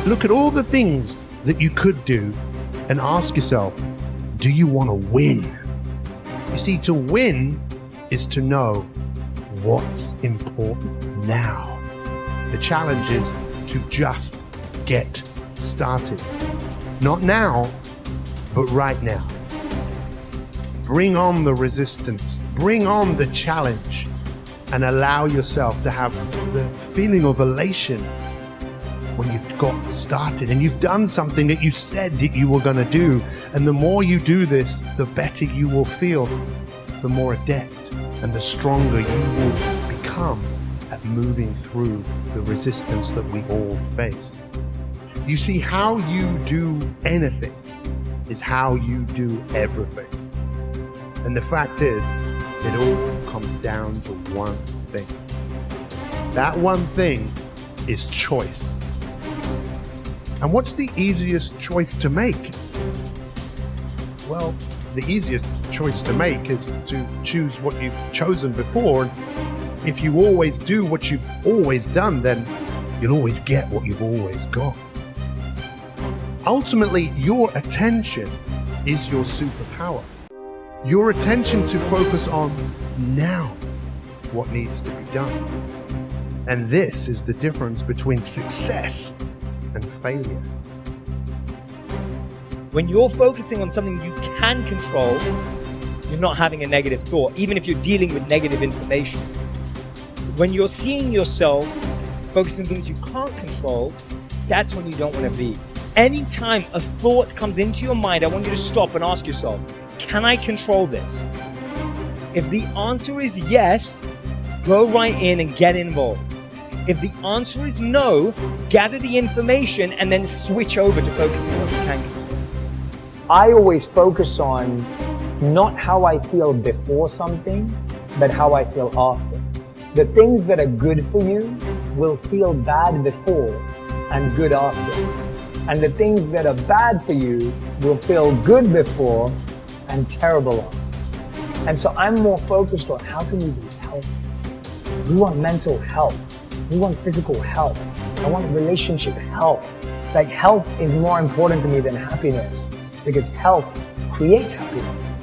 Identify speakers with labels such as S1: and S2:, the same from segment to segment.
S1: Look at all the things that you could do and ask yourself, do you want to win? You see, to win is to know what's important now. The challenge is to just get started. Not now, but right now. Bring on the resistance, bring on the challenge, and allow yourself to have the feeling of elation when you've got started and you've done something that you said that you were going to do. And the more you do this, the better you will feel, the more adept and the stronger you will become at moving through the resistance that we all face. You see, how you do anything is how you do everything. And the fact is, it all comes down to one thing. That one thing is choice. And what's the easiest choice to make? Well, the easiest choice to make is to choose what you've chosen before. If you always do what you've always done, then you'll always get what you've always got. Ultimately, your attention is your superpower. Your attention to focus on now what needs to be done. And this is the difference between success and failure.
S2: When you're focusing on something you can control, you're not having a negative thought, even if you're dealing with negative information. When you're seeing yourself focusing on things you can't control, that's when you don't want to be. Anytime a thought comes into your mind, I want you to stop and ask yourself, can I control this? If the answer is yes, go right in and get involved. If the answer is no, gather the information and then switch over to focusing on what you can control.
S3: I always focus on not how I feel before something, but how I feel after. The things that are good for you will feel bad before and good after. And the things that are bad for you will feel good before and terrible after. And so I'm more focused on how can we be healthy. We want mental health. We want physical health. I want relationship health. Like, health is more important to me than happiness, because health creates happiness.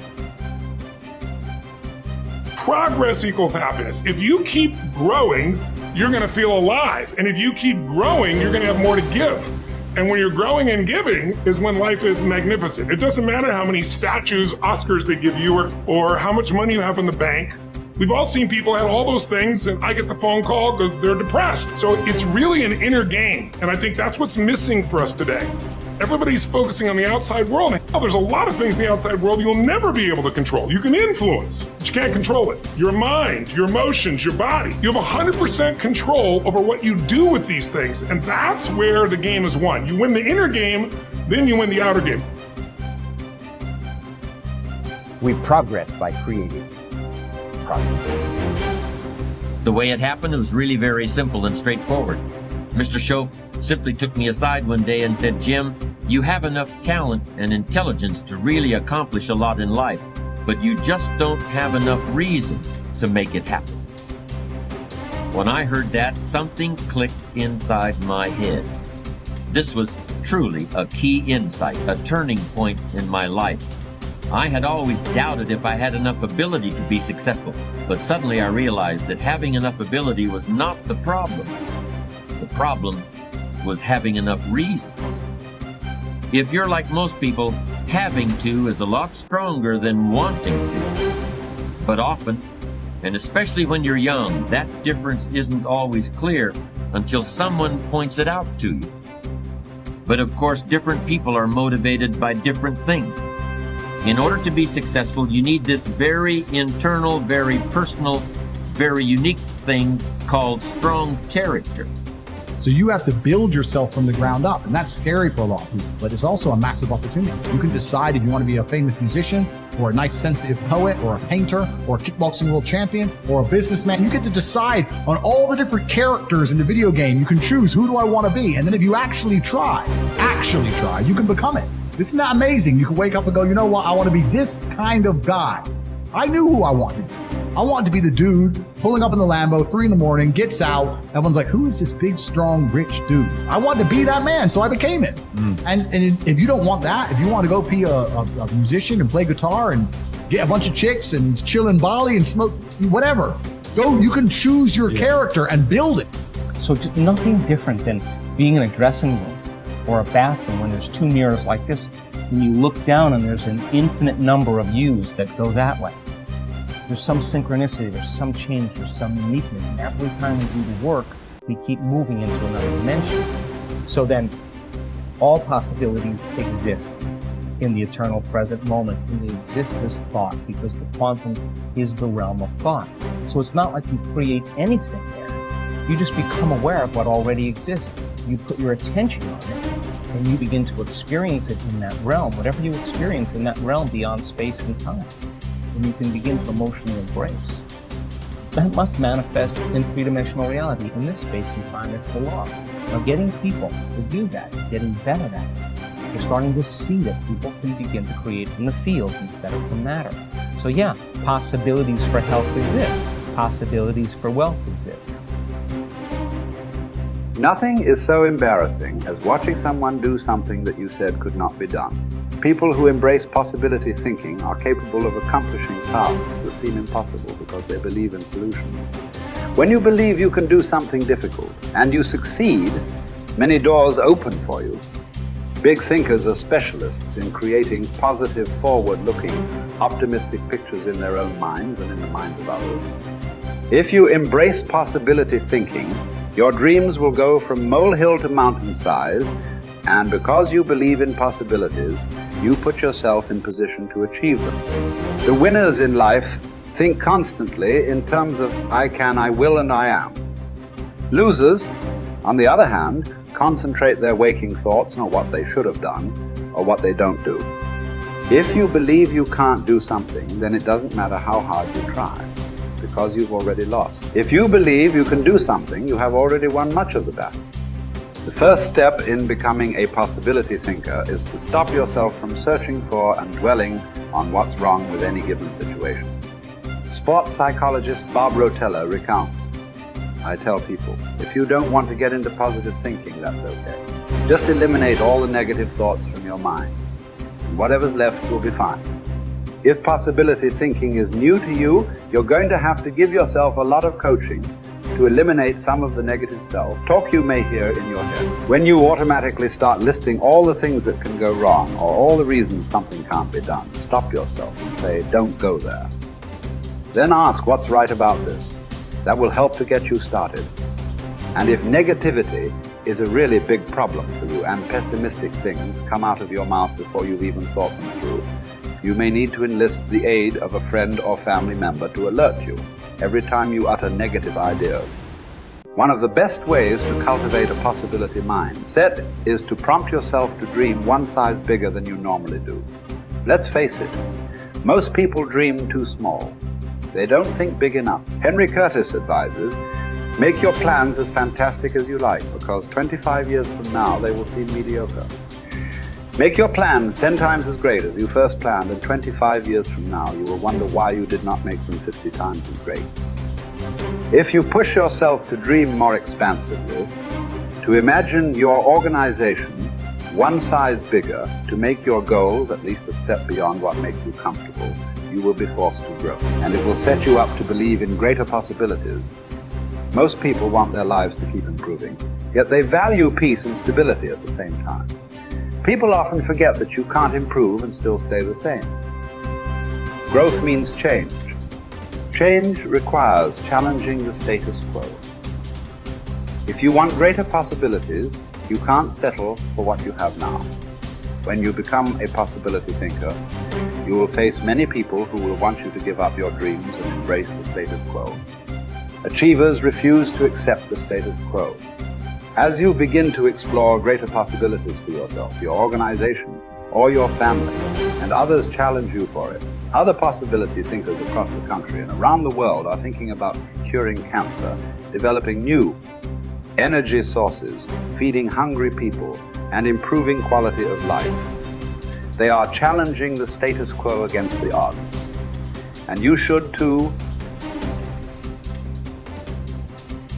S4: Progress equals happiness. If you keep growing, you're going to feel alive. And if you keep growing, you're going to have more to give. And when you're growing and giving is when life is magnificent. It doesn't matter how many statues, Oscars they give you, or how much money you have in the bank. We've all seen people have all those things, and I get the phone call because they're depressed. So it's really an inner game. And I think that's what's missing for us today. Everybody's focusing on the outside world. Hell, there's a lot of things in the outside world you'll never be able to control. You can influence, but you can't control it. Your mind, your emotions, your body. You have 100% control over what you do with these things. And that's where the game is won. You win the inner game, then you win the outer game.
S5: We progress by creating progress.
S6: The way it happened was really very simple and straightforward. Mr. Schoaf simply took me aside one day and said, "Jim, you have enough talent and intelligence to really accomplish a lot in life, but you just don't have enough reasons to make it happen." When I heard that, something clicked inside my head. This was truly a key insight, a turning point in my life. I had always doubted if I had enough ability to be successful, but suddenly I realized that having enough ability was not the problem. The problem was having enough reasons. If you're like most people, having to is a lot stronger than wanting to. But often, and especially when you're young, that difference isn't always clear until someone points it out to you. But of course, different people are motivated by different things. In order to be successful, you need this very internal, very personal, very unique thing called strong character.
S7: So you have to build yourself from the ground up, and that's scary for a lot of people, but it's also a massive opportunity. You can decide if you want to be a famous musician, or a nice sensitive poet, or a painter, or a kickboxing world champion, or a businessman. You get to decide on all the different characters in the video game. You can choose, who do I want to be? And then if you actually try, you can become it. Isn't that amazing? You can wake up and go, you know what? I want to be this kind of guy. I knew who I wanted to be. I want to be the dude pulling up in the Lambo, 3 a.m, gets out. Everyone's like, who is this big, strong, rich dude? I want to be that man, so I became it. And if you don't want that, if you want to go be a musician and play guitar and get a bunch of chicks and chill in Bali and smoke, whatever, go, you can choose your character and build it.
S8: So nothing different than being in a dressing room or a bathroom when there's 2 mirrors like this, and you look down and there's an infinite number of yous that go that way. There's some synchronicity, there's some change, there's some uniqueness, and every time we do the work, we keep moving into another dimension. So then, all possibilities exist in the eternal present moment, and they exist as thought, because the quantum is the realm of thought. So it's not like you create anything there. You just become aware of what already exists. You put your attention on it, and you begin to experience it in that realm, whatever you experience in that realm beyond space and time. And you can begin to emotionally embrace. That must manifest in three-dimensional reality. In this space and time, it's the law. Now, getting people to do that, getting better at it, you're starting to see that people can begin to create from the field instead of from matter. So yeah, possibilities for health exist. Possibilities for wealth exist.
S9: Nothing is so embarrassing as watching someone do something that you said could not be done. People who embrace possibility thinking are capable of accomplishing tasks that seem impossible because they believe in solutions. When you believe you can do something difficult and you succeed, many doors open for you. Big thinkers are specialists in creating positive, forward-looking, optimistic pictures in their own minds and in the minds of others. If you embrace possibility thinking, your dreams will go from molehill to mountain size, and because you believe in possibilities, you put yourself in position to achieve them. The winners in life think constantly in terms of I can, I will, and I am. Losers, on the other hand, concentrate their waking thoughts on what they should have done or what they don't do. If you believe you can't do something, then it doesn't matter how hard you try, because you've already lost. If you believe you can do something, you have already won much of the battle. The first step in becoming a possibility thinker is to stop yourself from searching for and dwelling on what's wrong with any given situation. Sports psychologist Bob Rotella recounts, I tell people, if you don't want to get into positive thinking, that's okay. Just eliminate all the negative thoughts from your mind, and whatever's left will be fine. If possibility thinking is new to you, you're going to have to give yourself a lot of coaching to eliminate some of the negative self-talk you may hear in your head. When you automatically start listing all the things that can go wrong or all the reasons something can't be done, stop yourself and say, don't go there. Then ask what's right about this. That will help to get you started. And if negativity is a really big problem for you and pessimistic things come out of your mouth before you've even thought them through, you may need to enlist the aid of a friend or family member to alert you every time you utter negative ideas. One of the best ways to cultivate a possibility mindset is to prompt yourself to dream one size bigger than you normally do. Let's face it, most people dream too small. They don't think big enough. Henry Curtis advises, make your plans as fantastic as you like, because 25 years from now they will seem mediocre. Make your plans 10 times as great as you first planned, and 25 years from now you will wonder why you did not make them 50 times as great. If you push yourself to dream more expansively, to imagine your organization one size bigger, to make your goals at least a step beyond what makes you comfortable, you will be forced to grow. And it will set you up to believe in greater possibilities. Most people want their lives to keep improving, yet they value peace and stability at the same time. People often forget that you can't improve and still stay the same. Growth means change. Change requires challenging the status quo. If you want greater possibilities, you can't settle for what you have now. When you become a possibility thinker, you will face many people who will want you to give up your dreams and embrace the status quo. Achievers refuse to accept the status quo. As you begin to explore greater possibilities for yourself, your organization, or your family, and others challenge you for it, other possibility thinkers across the country and around the world are thinking about curing cancer, developing new energy sources, feeding hungry people, and improving quality of life. They are challenging the status quo against the odds. And you should too,